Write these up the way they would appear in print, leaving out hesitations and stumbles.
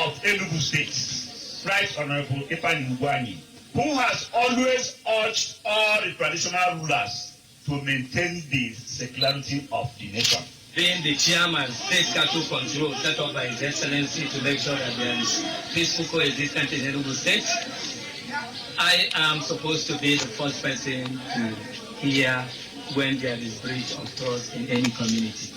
of Enugu State, Right Honorable Ifeanyi Ugwuanyi, who has always urged all the traditional rulers to maintain the secularity of the nation. Being the chairman, state cattle control set up by His Excellency to make sure that there is peaceful coexistence in Enugu State, I am supposed to be the first person to hear when there is breach of trust in any community.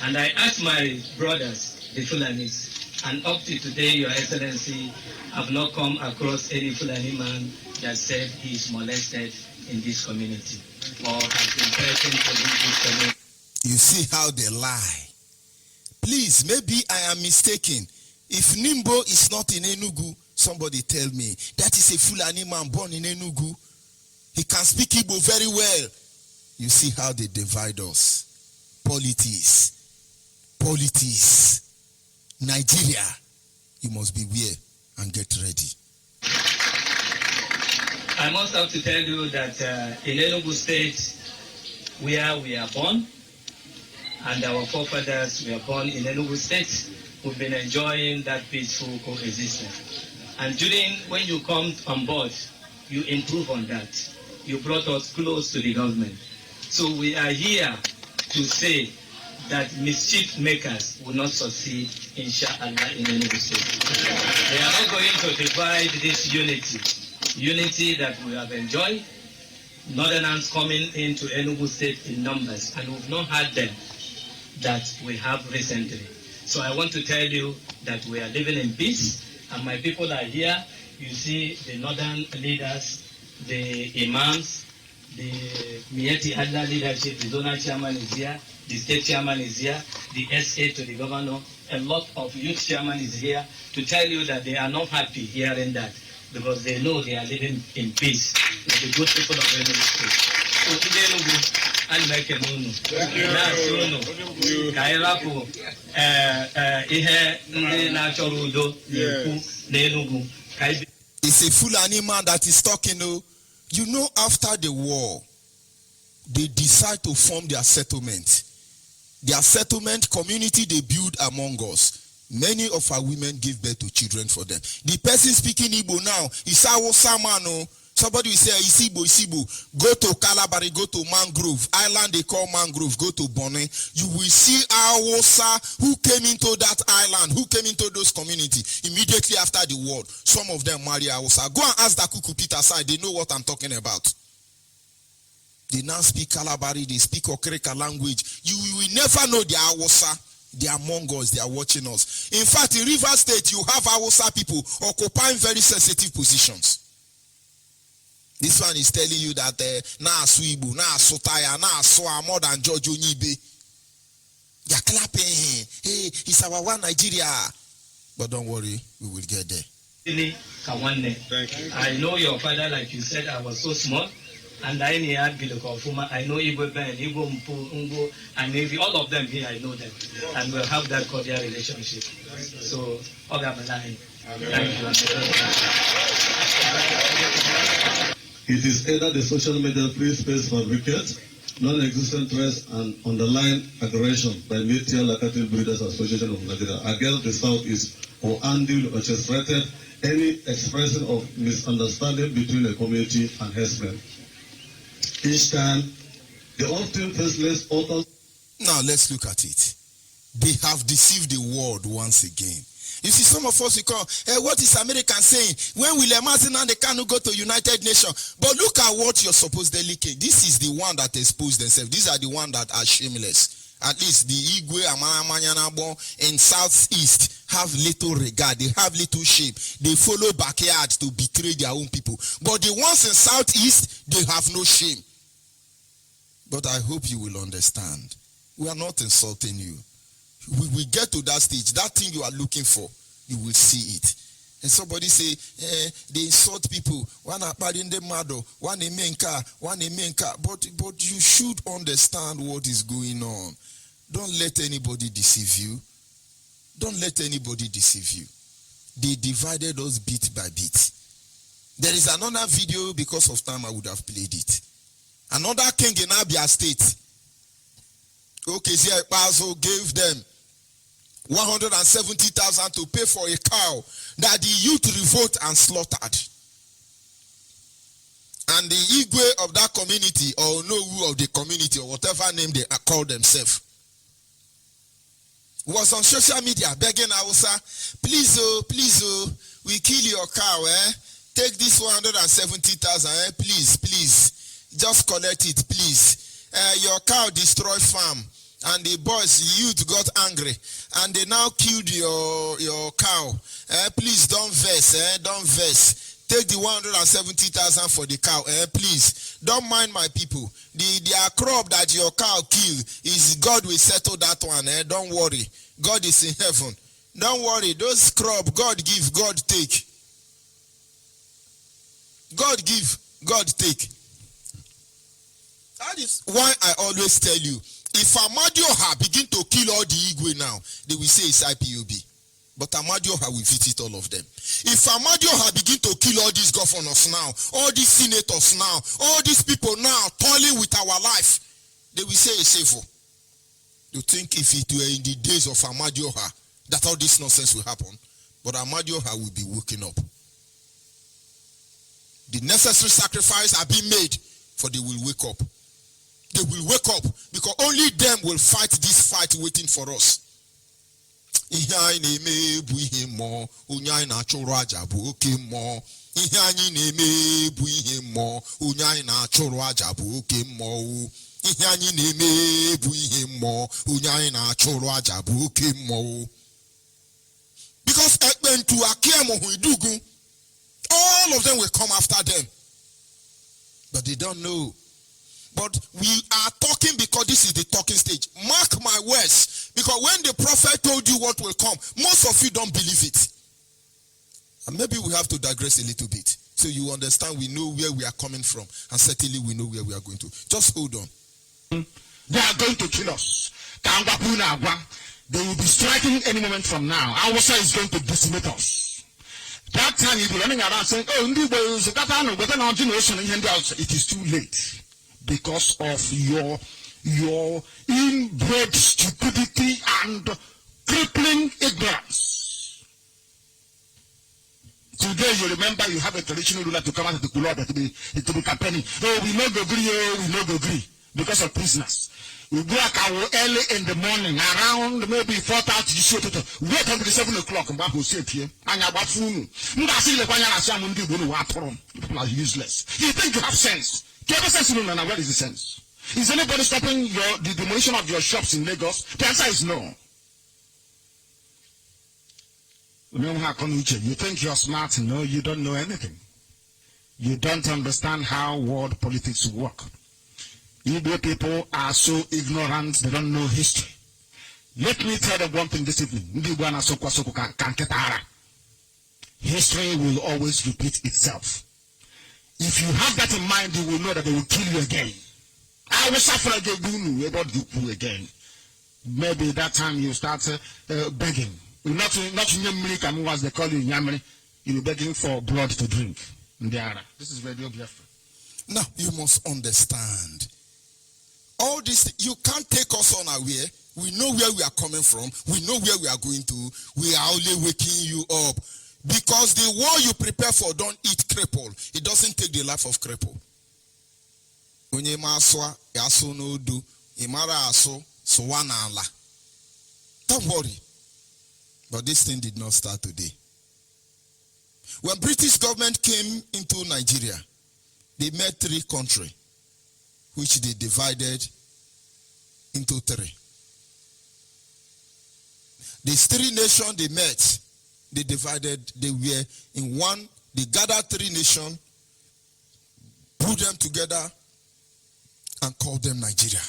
And I ask my brothers, the Fulanis, and up to today, Your Excellency, have not come across any Fulani man that said he is molested in this community or has been threatened to leave this community. You see how they lie. Please, maybe I am mistaken. If Nimbo is not in Enugu, somebody tell me. That is a Fulani man born in Enugu. He can speak Igbo very well. You see how they divide us. Politics. Nigeria. You must beware and get ready. I must have to tell you that in Enugu State, where we are born, and our forefathers were born in Enugu State, we've been enjoying that peaceful coexistence. And when you come on board, you improve on that. You brought us close to the government. So we are here to say that mischief makers will not succeed, inshallah, in Enugu State. They are not going to divide this unity that we have enjoyed. Northerners coming into Enugu State in numbers, and we've not had them that we have recently. So I want to tell you that we are living in peace, and my people are here. You see the northern leaders, the imams, the Mieti Allah leadership, the zonal chairman is here, the state chairman is here, the SA to the governor, a lot of youth chairman is here to tell you that they are not happy hearing that, because they know they are living in peace with the good people of Enugu State. So today, and make a moon. It's a Fulani man that is talking. You know, after the war, they decide to form their settlement. Their settlement community they build among us. Many of our women give birth to children for them. The person speaking Igbo now is Awosamano. Somebody will say, Isibo, go to Calabari, go to Mangrove Island, they call Mangrove, go to Bonne. You will see Awosa who came into that island, who came into those communities immediately after the war. Some of them marry Awosa. Go and ask Dakuku Peter side, they know what I'm talking about. They now speak Calabari, they speak Okreka language. You will never know they are Awosa. They are among us, they are watching us. In fact, in River State, you have Awosa people occupying very sensitive positions. This one is telling you that na Swibu, na Sotaya, na Soa more than George Onibe. They're clapping. Hey, it's our one Nigeria. But don't worry, we will get there. Thank you. I know your father, like you said, I was so small. And I know Igbo Ben, Igbo Mpu, Ungo, and maybe all of them here, I know them. And we'll have that cordial relationship. So, Ogamalai. Thank you. It is either the social media free space fabricates, non-existent threats, and underlying aggression by Metia Lakati Breeders Association of Nigeria against the Southeast, or unduly orchestrated any expression of misunderstanding between a community and herdsmen. Each time, the often faceless authors. Now let's look at it. They have deceived the world once again. You see, some of us will call, what is America saying? When will Martin and they cannot go to United Nations? But look at what you're supposedly saying. This is the one that exposed themselves. These are the ones that are shameless. At least the Igwe, Amamanyanabo in Southeast have little regard. They have little shame. They follow backyard to betray their own people. But the ones in Southeast, they have no shame. But I hope you will understand. We are not insulting you. We will get to that stage. That thing you are looking for, you will see it. And somebody say, they insult people. One are in the mado, one a main car, one a main car. But you should understand what is going on. Don't let anybody deceive you. Don't let anybody deceive you. They divided us bit by bit. There is another video, because of time I would have played it. Another king in Abia State. Okay, Pazo gave them 170,000 to pay for a cow that the youth revolt and slaughtered. And the Igwe of that community, or Onowu of the community, or whatever name they call themselves, was on social media begging Hausa, please, we kill your cow, take this 170,000, please, just collect it, please. Your cow destroyed farm, and the boys, the youth got angry, and they now killed your cow. Please don't vex, don't vex. Take the 170,000 for the cow, please. Don't mind my people. Their crop that your cow killed is God will settle that one. Don't worry. God is in heaven. Don't worry. Those crop, God give, God take. God give, God take. That is why I always tell you, if Amadioha begin to kill all the Igwe now, they will say it's IPOB. But Amadioha will visit all of them. If Amadioha begin to kill all these governors now, all these senators now, all these people now toiling with our life, they will say it's evil. You think if it were in the days of Amadioha that all this nonsense will happen, but Amadioha will be waking up. The necessary sacrifice are being made, for they will wake up. They will wake up because only them will fight this fight waiting for us. Ihe anyị na-eme bụ ihe mmụọ, onye anyị na-achụrụ aja bụ oke mmụọ. Ihe anyị na-eme bụ ihe mmụọ, onye anyị na-achụrụ aja bụ oke mmụọ. Ihe anyị na-eme bụ ihe mmụọ, onye anyị na-achụrụ aja bụ oke mmụọ. Because Ekpentu, Akiemo, Idugu, all of them will come after them. But they don't know. But we are talking because this is the talking stage. Mark my words. Because when the prophet told you what will come, most of you don't believe it. And maybe we have to digress a little bit. So you understand, we know where we are coming from. And certainly we know where we are going to. Just hold on. They are going to kill us. They will be striking any moment from now. Hausa is going to decimate us. That time you'll be running around saying, oh, it is too late. Because of your inbred stupidity and crippling ignorance. Today you remember you have a traditional ruler to come out of the Kulob to be campaigning. Oh, we no go agree, because of prisoners. We go early in the morning, around maybe 4:30. Wait until 7 o'clock and we'll sit here. People are useless. You think you have sense? Do you have sense? No, where is the sense? Is anybody stopping the demolition of your shops in Lagos? The answer is no. You think you're smart? No, you don't know anything. You don't understand how world politics work. Igbo people are so ignorant, they don't know history. Let me tell them one thing this evening. History will always repeat itself. If you have that in mind, you will know that they will kill you again. I will suffer again. Maybe that time you start begging. Not Nyamri, as they call you Nyamri. You'll be begging for blood to drink. This is Radio Biafra. Now, you must understand. All this, you can't take us unaware. We know where we are coming from. We know where we are going to. We are only waking you up. Because the war you prepare for don't eat cripple. It doesn't take the life of cripple. Don't worry. But this thing did not start today. When British government came into Nigeria, they made 3 countries, which they divided into 3. These 3 nations they met, they divided, they were in one, they gathered 3 nations, put them together, and called them Nigeria.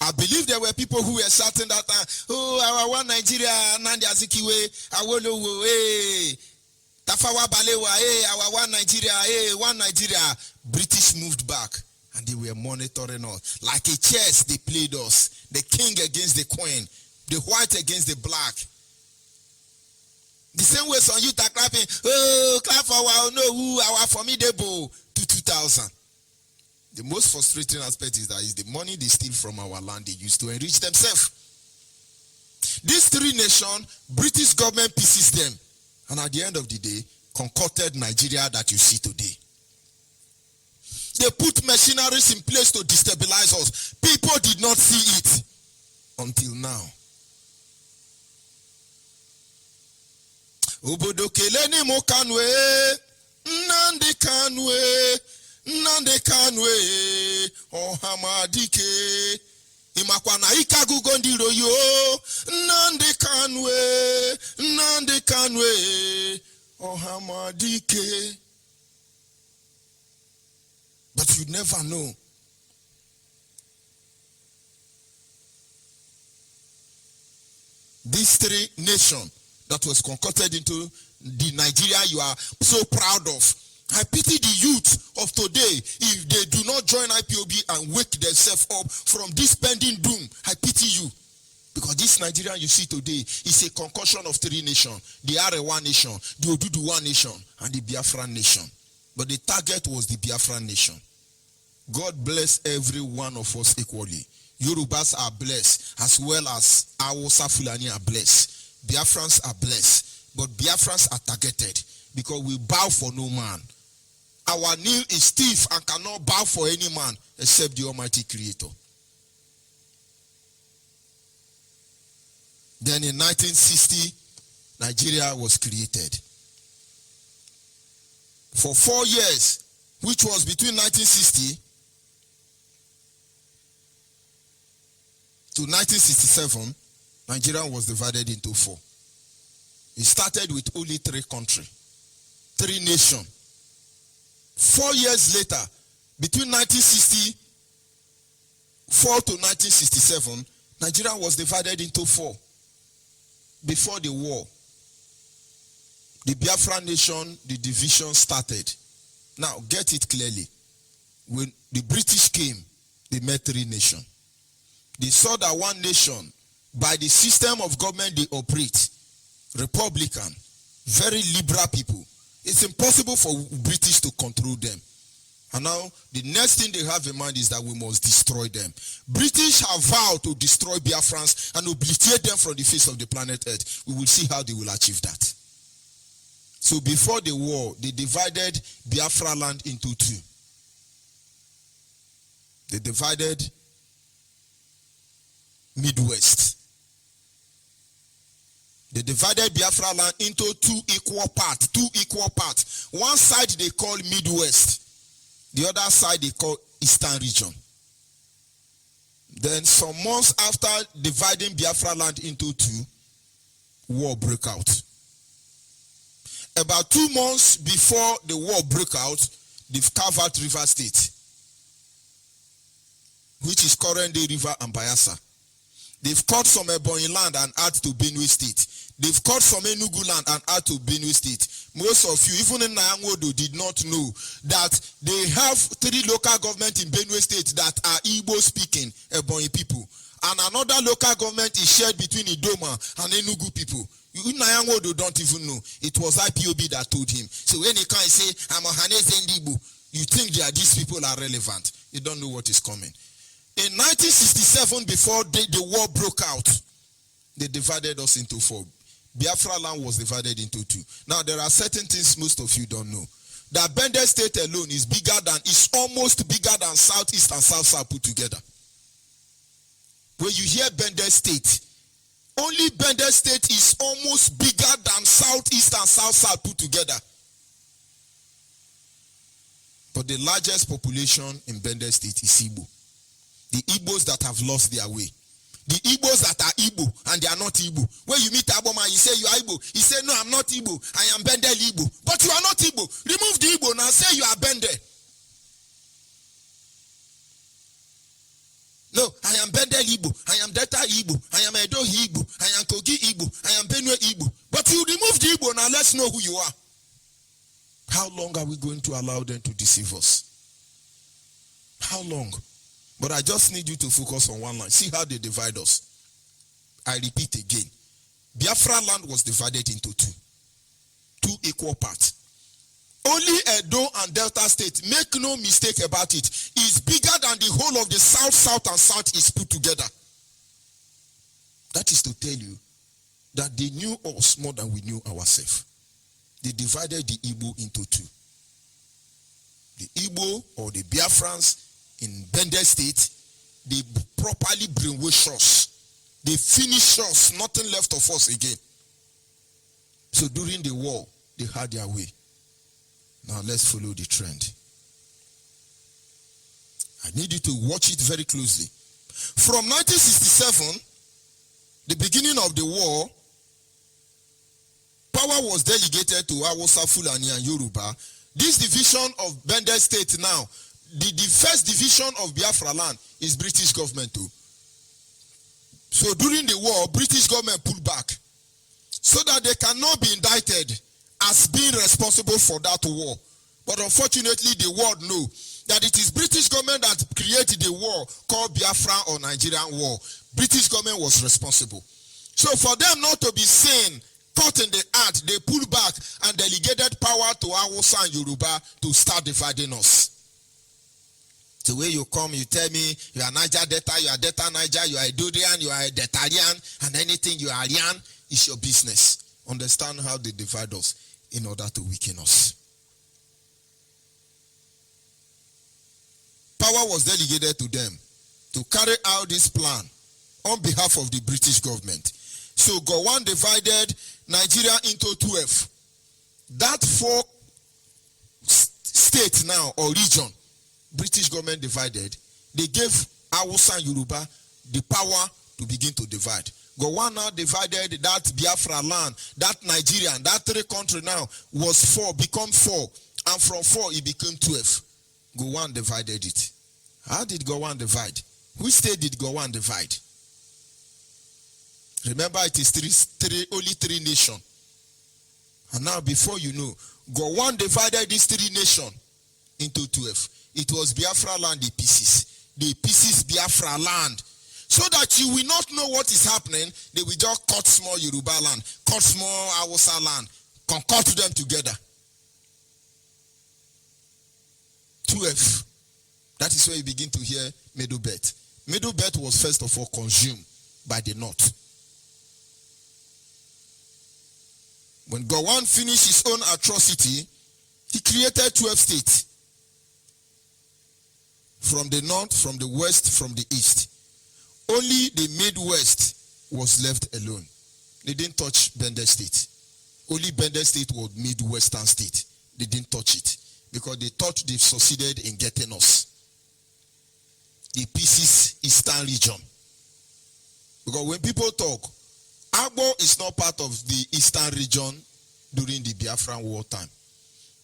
I believe there were people who were shouting that, oh, our one Nigeria, Nandi Azikiwe, Awolowo, hey, Tafawa Balewa, hey, our one Nigeria, hey, one Nigeria. British moved back, and they were monitoring us. Like a chess, they played us. The king against the queen, the white against the black. The same way some youth are clapping, oh, clap for our, no, who, our formidable, to 2000. The most frustrating aspect is that is the money they steal from our land they use to enrich themselves. These three nations, British government pieces them. And at the end of the day, concocted Nigeria that you see today. They put machineries in place to destabilize us. People did not see it until now. Obodo keleni mo kanwe, Nnamdi Kanwe, Nnamdi Kanwe, Ohamadike. Imakwana ikagugo ndiro yo, Nnamdi Kanwe, Nnamdi Kanwe, Ohamadike. But you never know. These three nations that was concocted into the Nigeria you are so proud of. I pity the youth of today if they do not join IPOB and wake themselves up from this pending doom. I pity you. Because this Nigeria you see today is a concoction of three nations. The Arewa nation, the Oduduwa nation, and the Biafran nation. But the target was the Biafran nation. God bless every one of us equally. Yorubas are blessed as well as Hausa Fulani are blessed. Biafrans are blessed. But Biafrans are targeted because we bow for no man. Our knee is stiff and cannot bow for any man except the Almighty Creator. Then in 1960, Nigeria was created. For 4 years, which was between 1960 to 1967, Nigeria was divided into four. It started with only three countries, three nations. 4 years later, between 1964 to 1967, Nigeria was divided into four. Before the war, the Biafran nation, the division started. Now, get it clearly. When the British came, they met three nations. They saw that one nation, by the system of government they operate, Republican, very liberal people, it's impossible for British to control them. And now, the next thing they have in mind is that we must destroy them. British have vowed to destroy Biafrans and obliterate them from the face of the planet Earth. We will see how they will achieve that. So before the war, they divided Biafra land into two. They divided Midwest. They divided Biafra land into two equal parts. One side they call Midwest. The other side they call Eastern region. Then some months after dividing Biafra land into two, war broke out. About 2 months before the war broke out, they've carved out River State, which is Korende River and Bayelsa. They've cut some Ebonyi land and add to Benue State. They've cut some Enugu land and add to Benue State. Most of you, even in Nyangodo, did not know that they have 3 local governments in Benue State that are Igbo-speaking Ebonyi people. And another local government is shared between Idoma and Enugu people. You in Nyangodo don't even know. It was IPOB that told him. So when he can't say, I'm a Hanese Ndibu, you think that these people are relevant. You don't know what is coming. In 1967, before the war broke out, they divided us into 4. Biafra land was divided into 2. Now, there are certain things most of you don't know. That Bende State alone is almost bigger than Southeast and South put together. When you hear Bende State, only Bende State is almost bigger than Southeast and South put together. But the largest population in Bende State is Igbo. The Igbos that have lost their way. The Igbos that are Igbo and they are not Igbo. When you meet Aboma, you say you are Igbo. He say, no, I'm not Igbo. I am Bendel Igbo. But you are not Igbo. Remove the Igbo now. Say you are Bendel. No, I am Bendel Igbo. I am Delta Igbo. I am Edo Igbo. I am Kogi Igbo. I am Benue Igbo. But you remove the Igbo now. Let's know who you are. How long are we going to allow them to deceive us? How long? But I just need you to focus on one line. See how they divide us. I repeat again. Biafra land was divided into 2 equal parts. Only Edo and Delta State, make no mistake about it, is bigger than the whole of the South and Southeast put together. That is to tell you that they knew us more than we knew ourselves. They divided the Igbo into two. The Igbo or the Biafrans in Bende State, they properly brainwash us. They finish us, nothing left of us again. So during the war, they had their way. Now let's follow the trend. I need you to watch it very closely. From 1967, the beginning of the war, power was delegated to Hausa, Fulani, and Yoruba. This division of Bende State now, the first division of Biafra land is British government too. So during the war, British government pulled back so that they cannot be indicted as being responsible for that war. But unfortunately, the world know that it is British government that created the war called Biafra or Nigerian war. British government was responsible. So for them not to be seen, caught in the act, they pulled back and delegated power to Hausa and Yoruba to start dividing us. The way you come, you tell me you are Niger Delta, you are Delta Niger, you are Idorian, you are a Deltarian, and anything you are Aryan is your business. Understand how they divide us in order to weaken us. Power was delegated to them to carry out this plan on behalf of the British government. So Gowon divided Nigeria into 12. That 4 states now or region, British government divided. They gave Hausa and Yoruba the power to begin to divide. Gowon now divided that Biafra land, that Nigeria, that 3 country now was 4, become 4. And from 4 it became 12. Gowon divided it. How did Gowon divide? Which state did Gowon divide? Remember, it is only 3 nations. And now before you know, Gowon divided these 3 nations into 12. It was Biafra land, the pieces Biafra land. So that you will not know what is happening, they will just cut small Yoruba land, cut small Hausa land, concord them together. 12. That is where you begin to hear Middle Belt. Middle Belt was first of all consumed by the North. When Gowon finished his own atrocity, he created 12 states. From the North, from the West, from the East. Only the Midwest was left alone. They didn't touch Bende State. Only Bende State was Midwestern state. They didn't touch it because they thought they succeeded in getting us. The pieces Eastern region. Because when people talk, Agbo is not part of the Eastern region during the Biafran war time.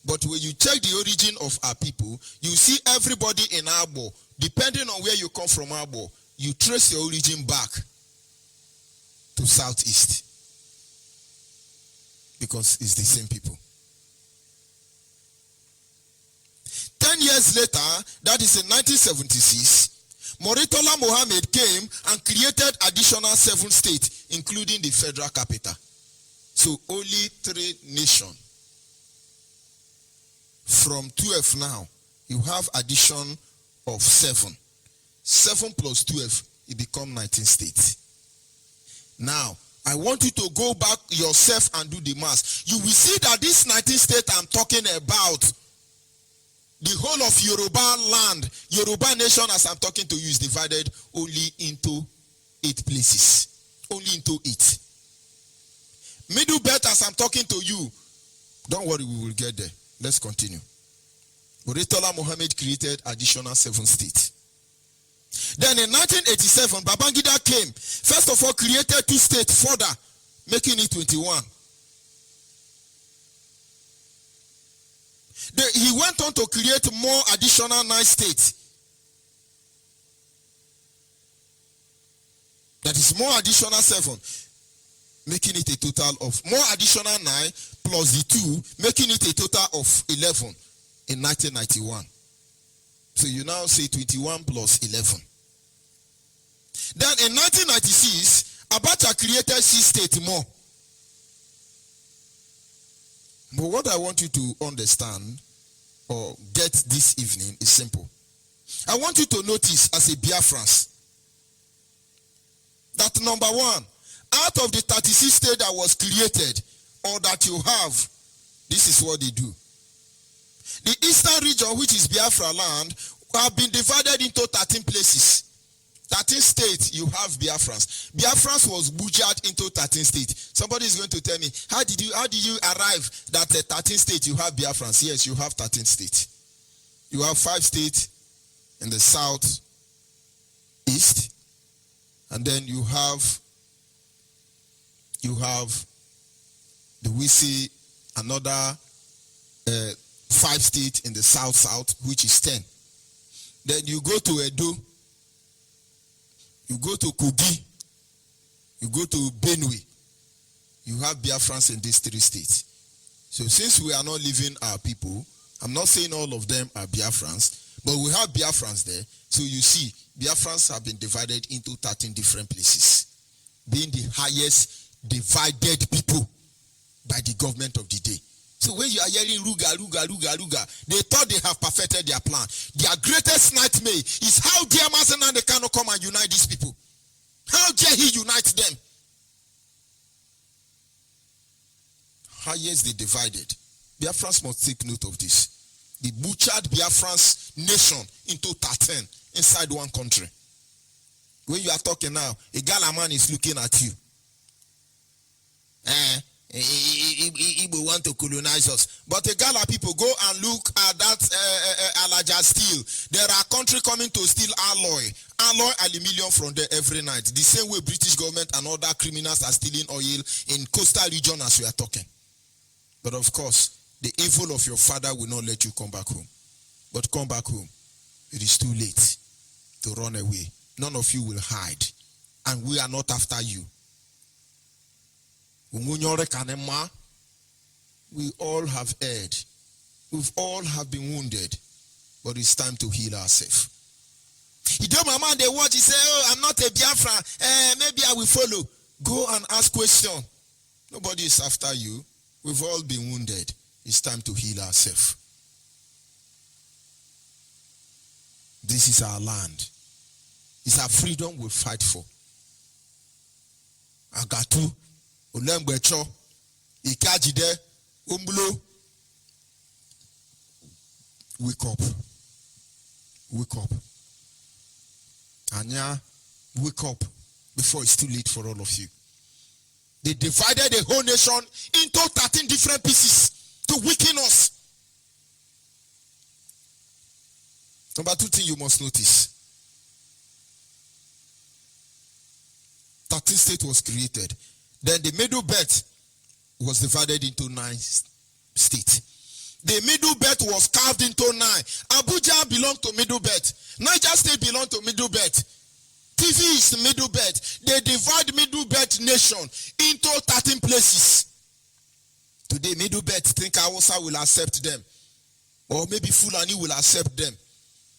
But when you check the origin of our people, you see everybody in Agbo, depending on where you come from Agbo, you trace your origin back to Southeast. Because it's the same people. 10 years later, that is in 1976, Moritola Mohammed came and created additional 7 states, including the federal capital. So only 3 nations. From 12 now, you have addition of 7. 7 plus 12, it becomes 19 states. Now, I want you to go back yourself and do the math. You will see that this 19 states I'm talking about, the whole of Yoruba land, Yoruba nation as I'm talking to you is divided only into 8 places. Only into 8. Middle Belt as I'm talking to you, don't worry, we will get there. Let's continue. Moritola Mohammed created additional 7 states. Then in 1987, Babangida came. First of all, created 2 states further, making it 21. He went on to create more additional 9 states. That is more additional 7, making it a total of more additional 9 plus the 2, making it a total of 11 in 1991. So you now say 21 plus 11. Then in 1996, Abacha created 6 states more. But what I want you to understand or get this evening is simple. I want you to notice as a Biafrans that number 1, Out of the 36 states that was created, or that you have, this is what they do. The eastern region, which is Biafra land, have been divided into 13 places. 13 states, you have Biafrans. Biafrans was butchered into 13 states. Somebody is going to tell me, how did you arrive that 13 states you have Biafrans? Yes, you have 13 states. You have 5 states in the south east, and then you have we see another 5 states in the south, which is 10. Then you go to Edo, you go to Kogi, you go to Benue, you have Biafrans in these 3 states. So since we are not leaving our people, I'm not saying all of them are Biafrans, but we have Biafrans there. So you see, Biafrans have been divided into 13 different places, being the highest divided people by the government of the day. So when you are hearing Ruga, they thought they have perfected their plan. Their greatest nightmare is how dare Mazen and they cannot come and unite these people. How dare he unite them? Highest they divided. Biafrans must take note of this. They butchered Biafrans nation into 13 inside one country. When you are talking now, a Gala man is looking at you. Igbo want to colonize us. But the Gala people, go and look at that Alaja steel. There are countries coming to steal alloy aluminium from there every night. The same way British government and other criminals are stealing oil in coastal region as we are talking. But of course, the evil of your father will not let you come back home. But come back home. It is too late to run away. None of you will hide. And we are not after you. We all have erred. We all have been wounded. But it's time to heal ourselves. You don't mama they watch, you say, oh, I'm not a Biafra. Maybe I will follow. Go and ask question. Nobody is after you. We've all been wounded. It's time to heal ourselves. This is our land. It's our freedom we fight for. Agatu, Olembwecho, Ikajide, Umbulo. Wake up. Wake up. Anya, wake up before it's too late for all of you. They divided the whole nation into 13 different pieces to weaken us. Number 2 thing you must notice. 13 states was created. Then the Middle Belt was divided into 9 states. The Middle Belt was carved into 9. Abuja belonged to Middle Belt. Niger State belonged to Middle Belt. TV is the Middle Belt. They divide Middle Belt nation into 13 places. Today, Middle Belt think Hausa will accept them. Or maybe Fulani will accept them.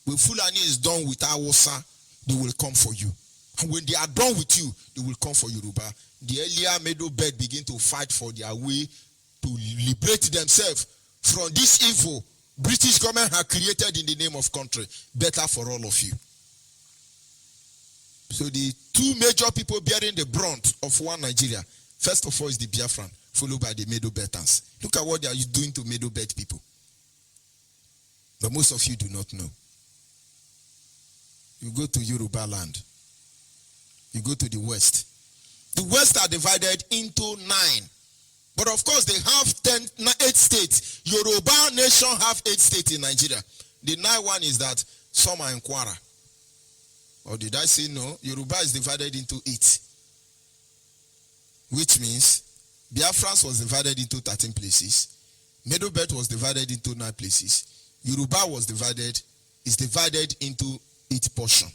When Fulani is done with Hausa, they will come for you. And when they are done with you, they will come for Yoruba. The earlier Middle Belt begin to fight for their way to liberate themselves from this evil British government has created in the name of country. Better for all of you. So the 2 major people bearing the brunt of one Nigeria, first of all is the Biafran, followed by the Middle Beltans. Look at what they are doing to Middle Belt people. But most of you do not know. You go to Yoruba land. You go to the West. The West are divided into 9. But of course, they have 8 states. Yoruba nation have 8 states in Nigeria. The 9th one is that some are in Kwara. Or did I say no? Yoruba is divided into 8. Which means Biafrans was divided into 13 places. Middle Belt was divided into 9 places. Yoruba is divided into 8 portions.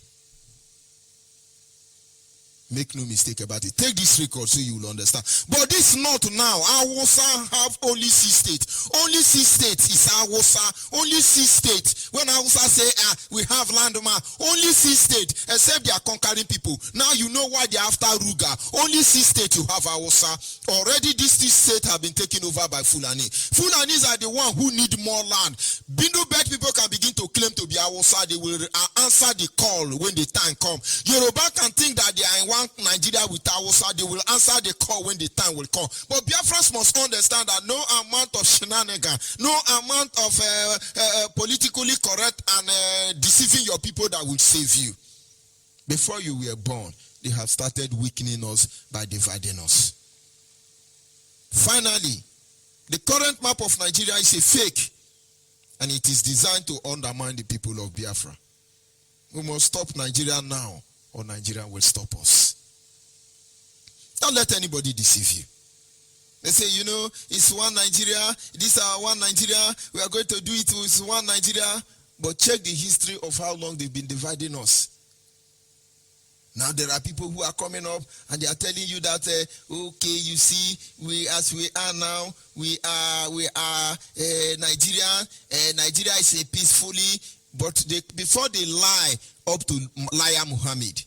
Make no mistake about it. Take this record so you will understand. But this not now. Hausa have only 6 states. Only 6 states is Hausa. Only 6 states. When Hausa say, we have landmark. Only 6 states. Except they are conquering people. Now you know why they are after Ruga. Only 6 states you have Hausa. Already these 6 states have been taken over by Fulani. Fulanis are the one who need more land. Middle Belt people can begin to claim to be Hausa. They will answer the call when the time comes. Yoruba can think that they are in one flank Nigeria with Hausa. They will answer the call when the time will come. But Biafrans must understand that no amount of shenanigans, no amount of politically correct and deceiving your people that will save you. Before you were born, they have started weakening us by dividing us. Finally, the current map of Nigeria is a fake, and it is designed to undermine the people of Biafra. We must stop Nigeria now, or Nigeria will stop us. Don't let anybody deceive you. They say, you know, it's one Nigeria, this is one Nigeria, we are going to do it with one Nigeria. But check the history of how long they've been dividing us. Now there are people who are coming up and they are telling you that, okay, you see, as we are now, we are Nigerian. Nigeria is a peacefully, but before they lie up to Liar Muhammad,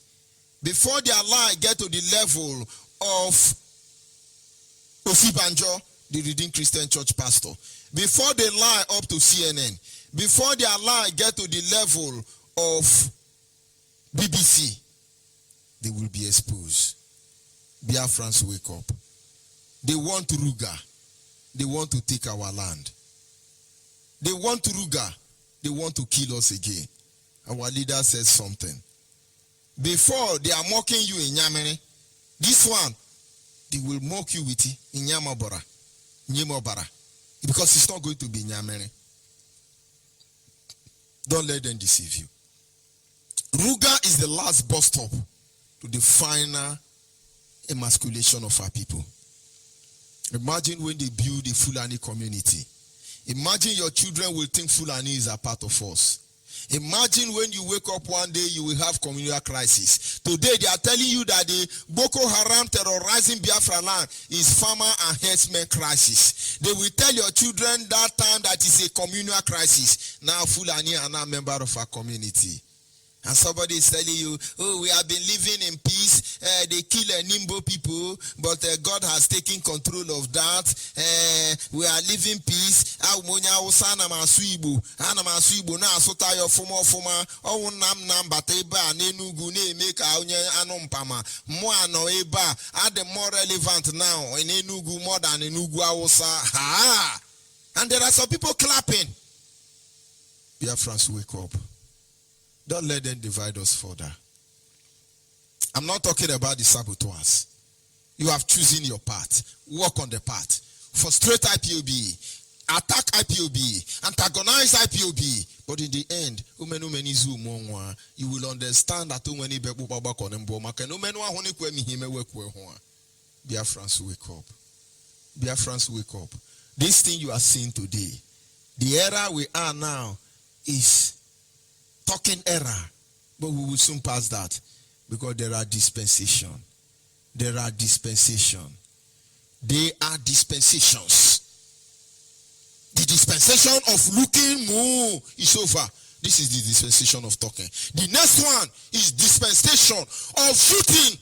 before their lie get to the level of Osibanjo, the Redeemed Christian Church pastor, before they lie up to CNN, before their lie get to the level of BBC, they will be exposed. Biafrans, wake up. They want Ruga. They want to take our land. They want Ruga. They want to kill us again. Our leader says something. Before they are mocking you in Yamene, this one, they will mock you with it in Yamabara. Because it's not going to be Yamene. Don't let them deceive you. Ruga is the last bus stop to the final emasculation of our people. Imagine when they build the Fulani community. Imagine your children will think Fulani is a part of us. Imagine when you wake up one day, you will have communal crisis. Today, they are telling you that the Boko Haram terrorizing Biafra land is farmer and herdsmen crisis. They will tell your children that time that is a communal crisis. Now, Fulani are now a member of our community. And somebody is telling you, oh, we have been living in peace. They kill Nimbo people, but God has taken control of that. We are living peace. More relevant now in Enugu more than Enugu Hausa. And there are some people clapping. Biafrans, wake up. Don't let them divide us further. I'm not talking about the saboteurs. You have chosen your path. Walk on the path. Frustrate IPOB. Attack IPOB. Antagonize IPOB. But in the end, you will understand that Biafrans, wake up. Biafrans, wake up. This thing you are seeing today, the era we are now is talking era, but we will soon pass that because there are dispensation. There are dispensation. They are dispensations. The dispensation of looking moo is over. This is the dispensation of talking. The next one is dispensation of shooting.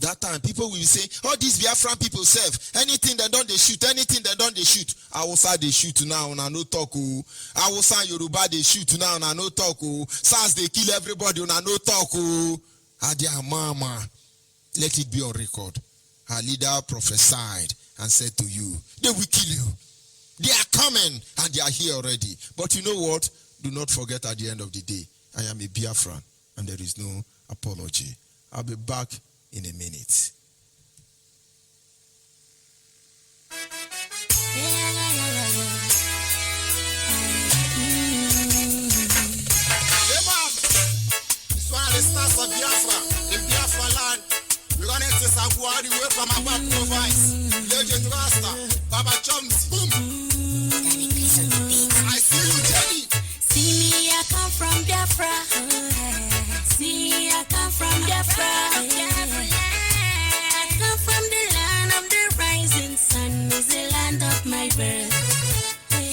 That time, people will say, all these Biafran people serve. Anything they don't, they shoot. Anything they don't, they shoot. Hausa, they shoot now, and no talk. Hausa, Yoruba, they shoot now, and no talk. SARS, they kill everybody, and no talk. Adia mama, let it be on record. Her leader prophesied and said to you, they will kill you. They are coming, and they are here already. But you know what? Do not forget at the end of the day, I am a Biafran, and there is no apology. I'll be back in a minute. This one of the stars of Biafra, in Biafra land. We're gonna take Saguari away from our province. Legend Rasta, Baba Chums, boom. I see you, Jenny. See me, I come from Biafra. See me, I come from Biafra.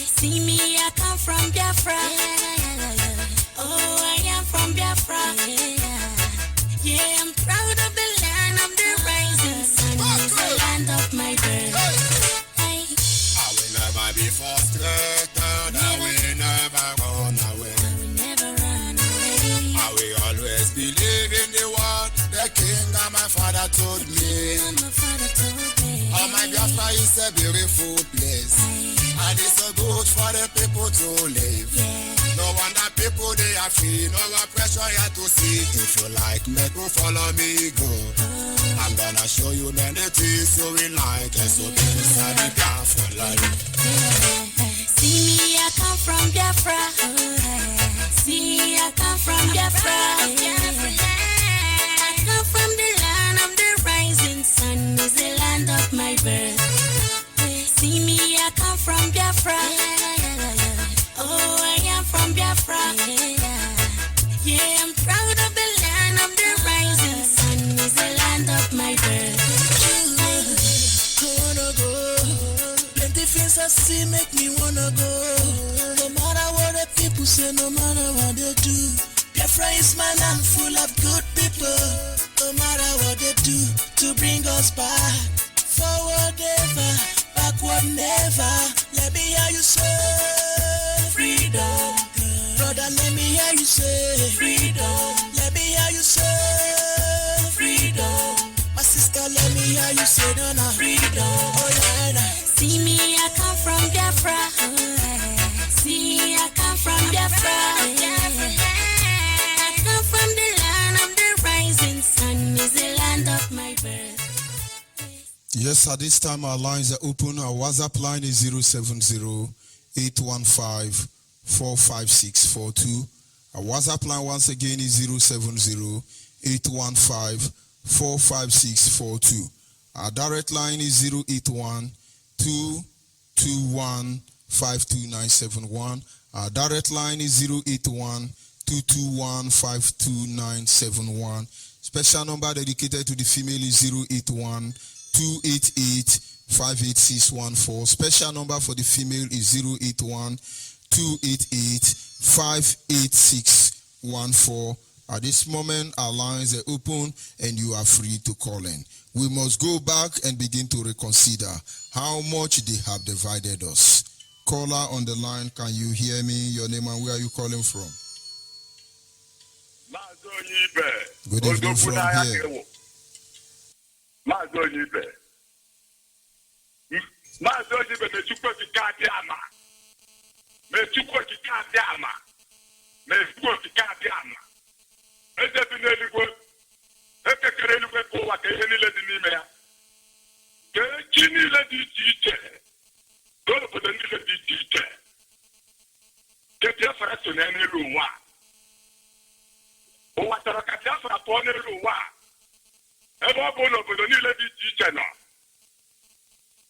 See me, I come from Biafra. Oh, I am from Biafra. Yeah, I'm proud of the land of the rising sun. It's the land of my birth. I will never be frustrated. I will never run away. I will never run away. I will always believe in the told me. My father told me. Oh, my Biafra is a beautiful place. And it's so good for the people to live. Yeah. No wonder people they are free. No more pressure here to see. If you like me, go follow me, go. I'm gonna show you many things you will like. So peace and the for life. See me, I come from Biafra. See, I come from Biafra. I come from the land of the rising sun. Is the land of my birth. See me, I come from Biafra. Oh, I am from Biafra. Yeah, I'm proud of the land of the rising sun. Is the land of my birth. Wanna go. Plenty things I see make me wanna go. No matter what the people say, no matter what they do. Biafra is my land full of good people. No matter what they do to bring us back. Forward ever, backward never. Let me hear you say freedom. Brother, let me hear you say freedom. Let me hear you say freedom. My sister, let me hear you say no, freedom. Oh yeah, yeah. See me, I come from Biafra. See, I come from Biafra. I come from the land of the rising sun. Is the land of my birth. Yes, at this time our lines are open. Our WhatsApp line is 070-815-45642. Our WhatsApp line once again is 070-815-45642. Our direct line is 081-221-52971. Our direct line is 081-221-52971. Special number dedicated to the female is 081-288-58614. Special number for the female is 081-288-58614. At this moment, our lines are open and you are free to call in. We must go back and begin to reconsider how much they have divided us. Caller on the line, can you hear me? Your name and where are you calling from? Good evening from here.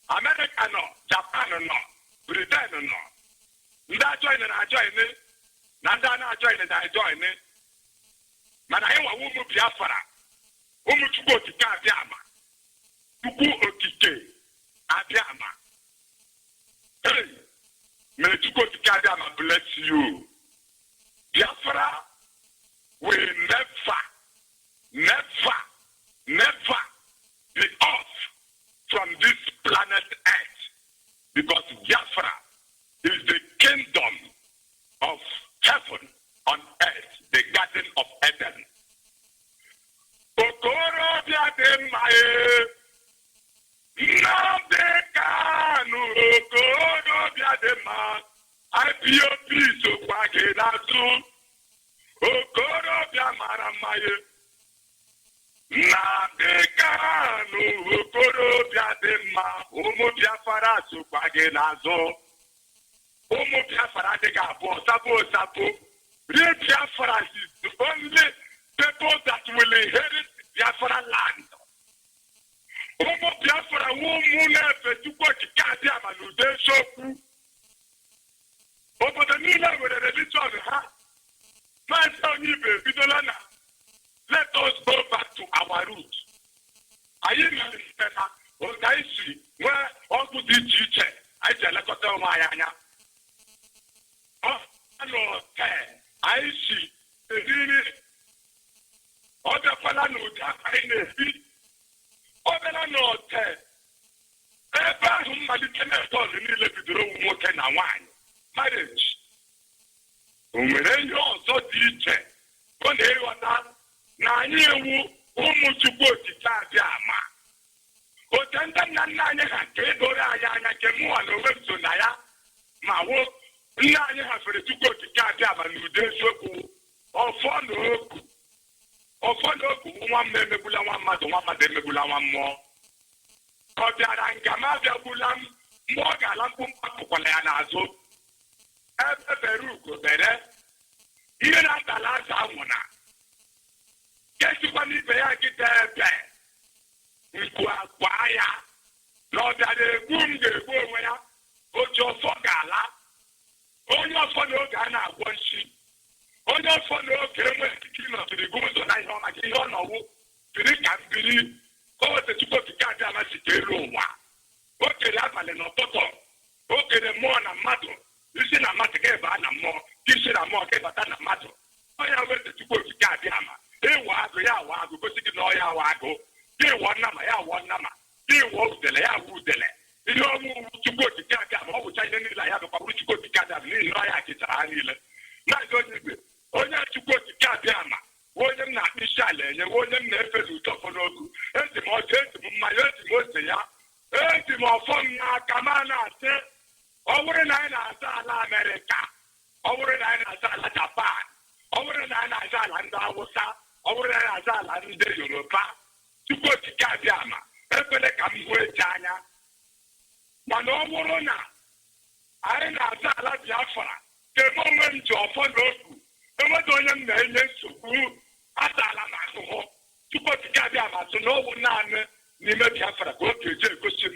America no, Japan no, Britain no. Nda join na join ni, nda na join na join ni. Mana yewa wumu Biafra, wumu tuko okike abiama, tuku okike abiama. Hey, me tuko okike abiama bless you. Biafra will never be off from this planet Earth, because Biafra is the kingdom of heaven on earth, the garden of Eden. Okoro biademae, Nabekanu, Okoro biadema, IPOP so kwagelazu, Okoro biamaramaye. Nabekanu, Okoro biadema, Umu Biafra so kwagelazu. Umu Biafra de gabo, sabo. Biafra is the only people that will inherit Biafra land. Umu Biafra wumu nefe tukwa kikadi amanude shoku. Obodo nila with the religion ha. Man tell me bidolana. Let us go back to our roots. Ayina lisena ogaisi where ogu di chiche. Aije lekote umayanya. No te. Aishi edini. Oda fala no ja aine bi. Obela no te. Eba humalite na to ni le bidoro nwoke na nwanyi. Marriage. Umere yo so di iche. Ọ na-eweta na anyị ewu ụmụ Chukwu okike abịa ama otu ndị nna nna anyị ha ka edoro anyị anya nke mụnwa na onwe m so na ya ma wụ nna anyị ha fere Chukwu okike abịa ama n'udo eziokwu ọfọ na oku nwa m emegbula nwa mmadụ emegbula nwa mmụọ ọ bịara nga m abịagbula m mgbe ọ ga-ala mkpụmkpụ apụkwala ya n'azụ ebe bere ugo bere ihe na-atala aza anwụna kesikwa n'ibe ya nkịta ebe nkwu akwa ya na ọ bịara egbu m ga-egbu onwe ya otu ọfọ ga-ala onye ọfọ n'oge a na-agwọ nshi onye ọfọ n'oge enweghị ikike ịnọtụrụ gị ụzọ na ihe ọ maka ihe ọ nọwụ biri ka mbiri o wetachukwu okike adị amasị ka elu ụwa o kere abalị n'ụtụtụ o kere mmụọ na mmadụ isi na mmadụ ga-eba na mmụọ isi na mmụọ ga-ebata na mmadụ onye wetachukwu okike adị ama ịwụ agụ ya awa agụ gosi gị na ọya awa agụ gị wụọ nnama ya wụọ nnama gị wụọ udele ya wụ udele ihe ọmụwụ chukwu okike adị ama ọ bụcha ihe niile ya bụkwabụrụ chukwu okike adị ama n'ihi na ọya achịchara ha niile maazị onye igwe onye chukwu okike adị ama onye m na-akpụ isi ala enye onye m na-efe n'ụtọ n'ogu eji m ọjọ eji m mmanya eji m ose ya eji m ọfọ m n'aka ma na-asị ọ bụrụ na anyị na-aza ala Amerịka ọ bụrụ na anyị na-aza ala Japan ọ bụrụ na anyị na-aza ala ndị Awụsa ọ bụrụ na anyị na-aza ala ndị Yoruba Chukwu okike abịa ama ekwele ka m hụ eji anya mana ọ bụrụ na anyị na-aza ala Biafra kebe onwe m ji ọfọ n'ogu enweghị onye m na-enye nsogbu atala m ahụhụ Chukwu okike abịa ama sị na ọ bụ naanị n'ime Biafra ka ọ ga-eji egosi m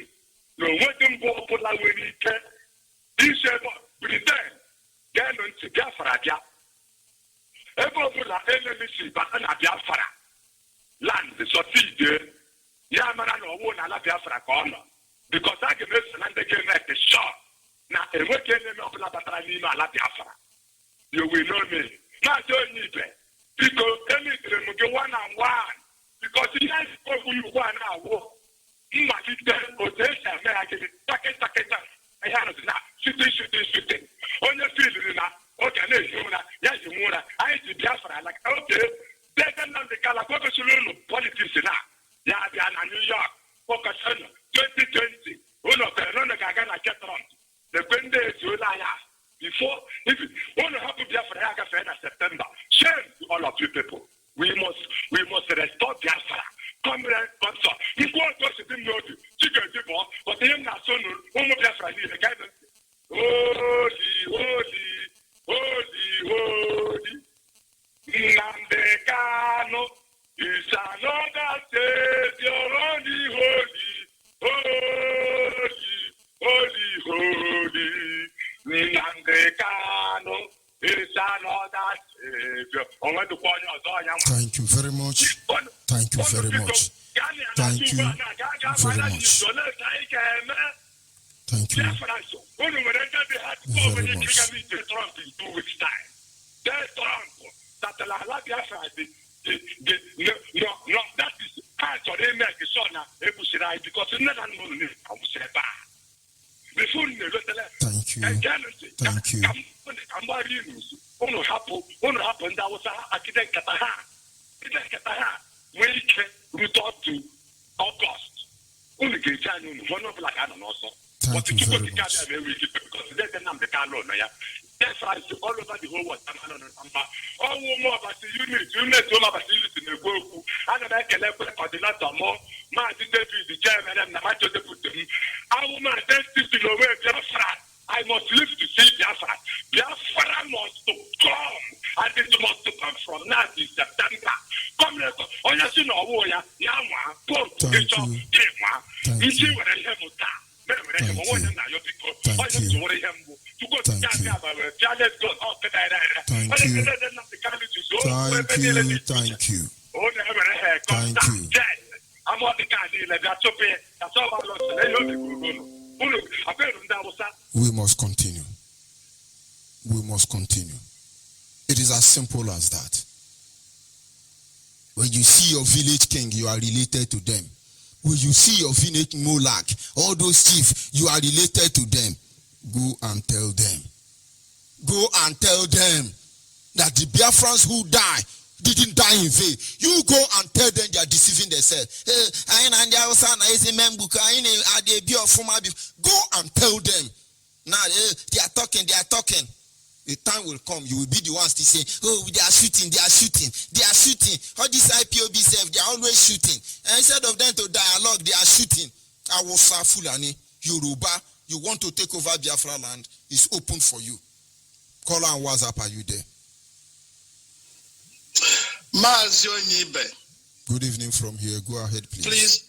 na onweghị mbụ ọbụla nwere ike isi ebe Britain ga-enu ntị Biafra bịa ebe ọbụla enemisi bata na Biafra land sọtide ya mara na ọwụ n'ala Biafra ka ọ nọ bikọs a ga-emeso na ndị ga-eme shọ na enweghị eneme ọbụla batara n'ime ala Biafra you will know me maazị onye ibe biko emitere m gị one on one bikọs ihe okwu ugbu a na-awụ mmalite otu esi eme ya gịnị takịtakịta ihe arụzi na shute onye filiri na oge na-ehi ụra ya ji nwe ụra anyị ji Biafra ala oge dede Nnamdi Kanu ka o gosiri ụlọ politiks na ya bịa na New York fọkọsịnụ 2020 ụlọ kere n'ụlọ ga-aga na Trump ekwe ndị ezuola anya before ụlọ hapụ Biafra ya gafee na September. Shame to all of you people. We must restore Biafra. Comrade Bonsor, nkwu otu o si dị m n'obi chikeji bụọ ọtụ ihe m na-asụ nụrụ ụmụ Biafra niile ga ebe holy Nnamdi Kanu is another savior, holy Nnamdi Kanu is another savior. Thank you very much. Thank you very much. Thank you very much. Thank you very all over the whole world. All women about the unit, about the unit in the group. And I can let coordinator more. Man, the chairman and the matter to put him. I will not to know where Biafra. I must live to see Biafra. Biafra must to come. And it must to come from now to September. Come, on your sooner warrior, Yama, Port, We must continue. We must continue. It is as simple as that. When you see your village king, you are related to them. When you see your village Molak, all those chiefs, you are related to them. Go and tell them. Go and tell them that the Biafrans who die didn't die in vain. You go and tell them they are deceiving themselves. Go and tell them. Now they are talking. A time will come, you will be the ones to say, oh, they are shooting. All these IPOB self, they are always shooting. And instead of them to dialogue, they are shooting. Awusa Fulani, Yoruba, you want to take over Biafra land, it's open for you. Call on WhatsApp, are you there? Mazio Nyibe. Good evening from here. Go ahead, please. Please,